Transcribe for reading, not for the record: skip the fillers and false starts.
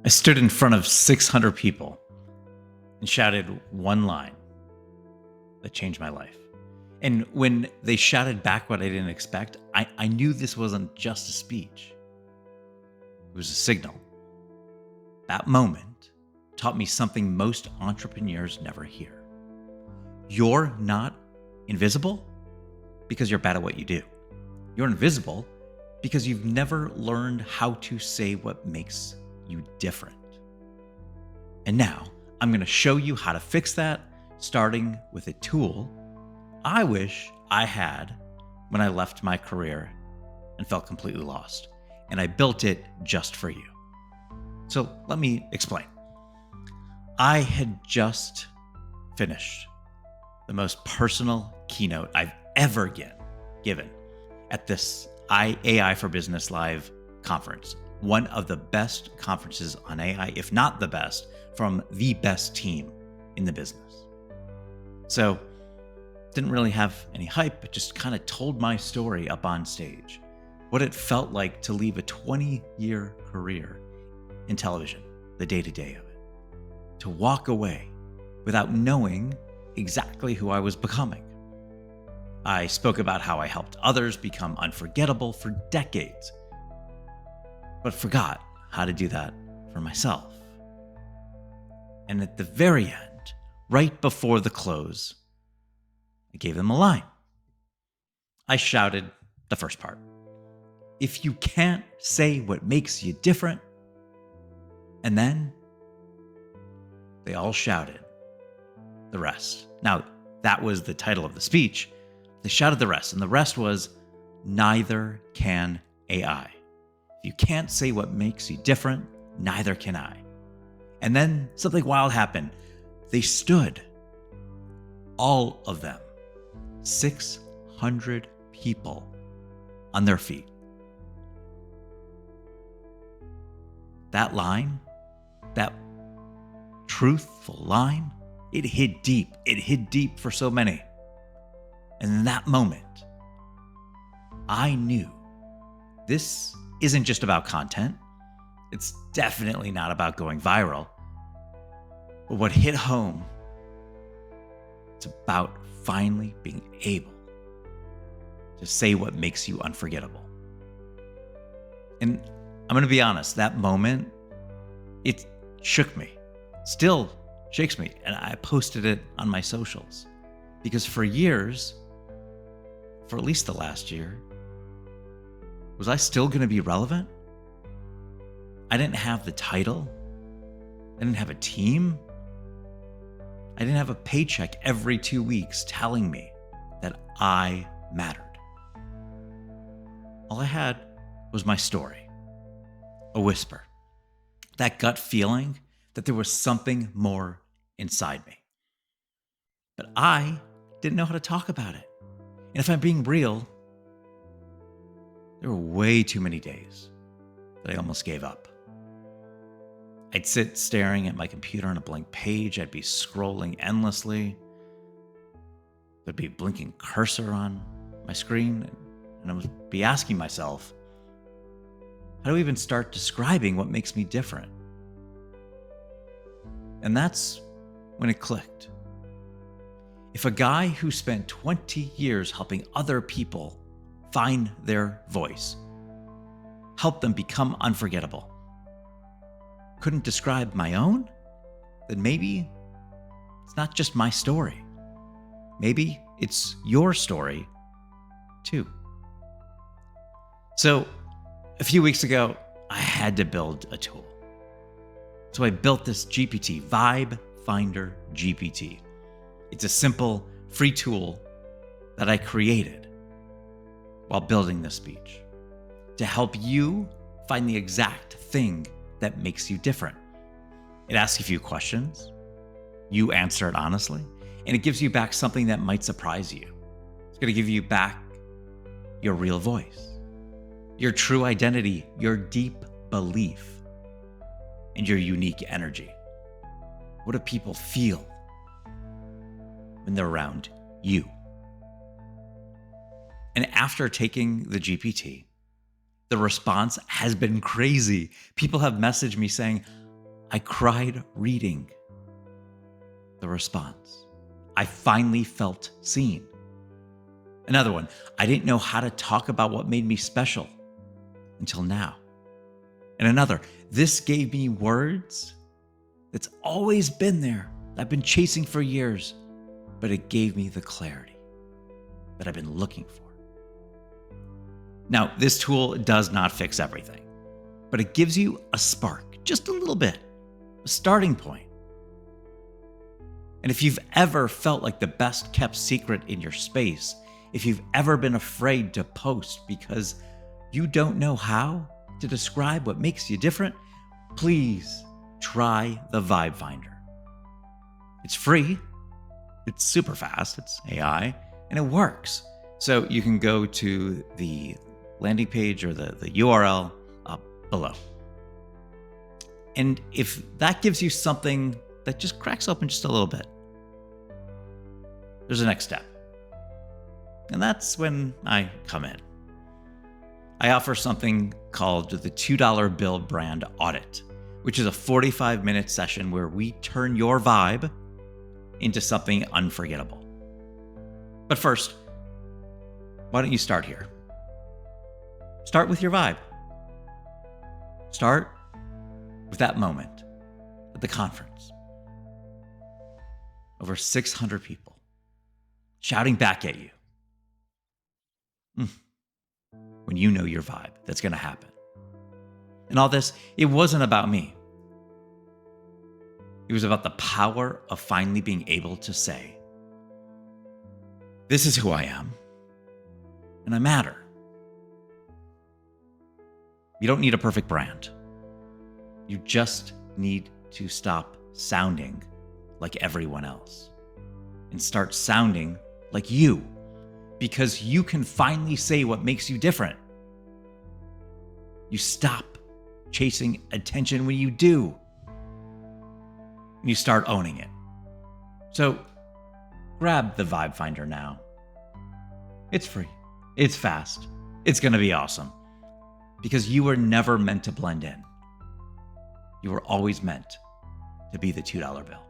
I stood in front of 600 people and shouted one line that changed my life. And when they shouted back what I didn't expect, I knew this wasn't just a speech. It was a signal. That moment taught me something most entrepreneurs never hear. You're not invisible because you're bad at what you do. You're invisible because you've never learned how to say what makes you different. And now I'm going to show you how to fix that, starting with a tool I wish I had when I left my career and felt completely lost. And I built it just for you. So let me explain. I had just finished the most personal keynote I've ever given at this AI4Business Live conference, one of the best conferences on AI, if not the best, from the best team in the business. So didn't really have any hype, but just kind of told my story up on stage, what it felt like to leave a 20-year career in television, the day-to-day of it, to walk away without knowing exactly who I was becoming. I spoke about how I helped others become unforgettable for decades, but forgot how to do that for myself. And at the very end, right before the close, I gave them a line. I shouted the first part. If you can't say what makes you different, and then they all shouted the rest. Now, that was the title of the speech. They shouted the rest, and the rest was, neither can AI. If you can't say what makes you different, neither can I. And then something wild happened. They stood, all of them, 600 people, on their feet. That line, that truthful line, it hit deep. It hit deep for so many. And in that moment, I knew this isn't just about content. It's definitely not about going viral. But what hit home, it's about finally being able to say what makes you unforgettable. And I'm going to be honest, that moment, it shook me, still shakes me. And I posted it on my socials because for years, for at least the last year, was I still going to be relevant? I didn't have the title. I didn't have a team. I didn't have a paycheck every 2 weeks telling me that I mattered. All I had was my story, a whisper, that gut feeling that there was something more inside me. But I didn't know how to talk about it. And if I'm being real, there were way too many days that I almost gave up. I'd sit staring at my computer on a blank page. I'd be scrolling endlessly. There'd be a blinking cursor on my screen. And I would be asking myself, how do I even start describing what makes me different? And that's when it clicked. If a guy who spent 20 years helping other people find their voice, help them become unforgettable, couldn't describe my own, then maybe it's not just my story. Maybe it's your story too. So a few weeks ago, I had to build a tool. So I built this GPT, VIBEFinder GPT. It's a simple, free tool that I created while building this speech to help you find the exact thing that makes you different. It asks you a few questions, you answer it honestly, and it gives you back something that might surprise you. It's going to give you back your real voice, your true identity, your deep belief, and your unique energy. What do people feel when they're around you? And after taking the GPT, the response has been crazy. People have messaged me saying, I cried reading the response. I finally felt seen. Another one, I didn't know how to talk about what made me special until now. And another, this gave me words that's always been there, that I've been chasing for years, but it gave me the clarity that I've been looking for. Now, this tool does not fix everything, but it gives you a spark, just a little bit, a starting point. And if you've ever felt like the best kept secret in your space, if you've ever been afraid to post because you don't know how to describe what makes you different, please try the VIBEFinder. It's free, it's super fast, it's AI, and it works. So you can go to the landing page or the URL up below. And if that gives you something that just cracks open just a little bit, there's a next step. And that's when I come in. I offer something called the $2 Bill Brand Audit, which is a 45-minute session where we turn your vibe into something unforgettable. But first, why don't you start here? Start with your vibe. Start with that moment at the conference. Over 600 people shouting back at you. When you know your vibe, that's going to happen. And all this, it wasn't about me. It was about the power of finally being able to say, this is who I am, and I matter. You don't need a perfect brand. You just need to stop sounding like everyone else and start sounding like you, because you can finally say what makes you different. You stop chasing attention when you do. And you start owning it. So grab the VIBEFinder now. It's free. It's fast. It's going to be awesome. Because you were never meant to blend in. You were always meant to be the $2 bill.